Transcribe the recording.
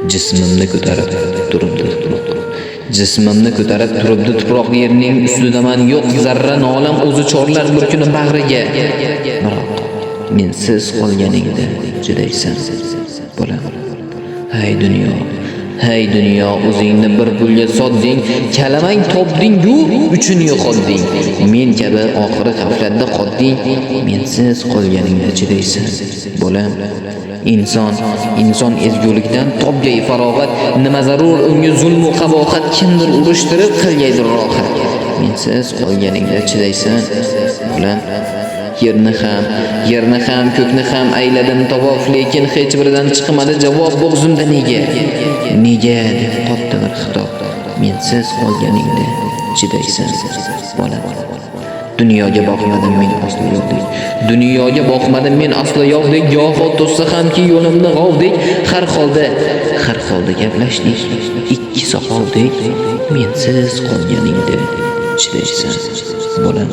Jismimni ko'tarib turibdi tuproq. Jismimni ko'tarib turibdi tuproq, yerning ustidaman yo'q zarra nolam o'zi chorlar bir kuni bag'riga. Biroq mensiz qolganingda chidaysan bolam. Hey dunyo, o'zingni bir pulga sotding, kalamang topding-ku, uchun yo'qotding. Men kabi oxiri g'aflatda qotding, mensiz qolganingda chidaysan bolam. Inson ezgulikdan topgay farog'at, nima zarur unga zulm va qabohat, kimdir urushtirib qilgaydir rohat. Mensiz qolganingda chidaysan bolam. Yerni ham, ko'kni ham ayladim tavof, lekin hech biridan chiqmadi javob bo'g'zimda nega deb qotdi bir xitob. Mensiz qolganingda chidaysan bolam. Dunyoga boqmadim men aslo yo'qdek. Dunyoga boqmadim men aslo yo'qdek. Goho to'ssa hamki yo'limni g'ovdek. Har holda gaplashdik. Ikki soqoldek. Mensiz qolganingda chidaysan bolam.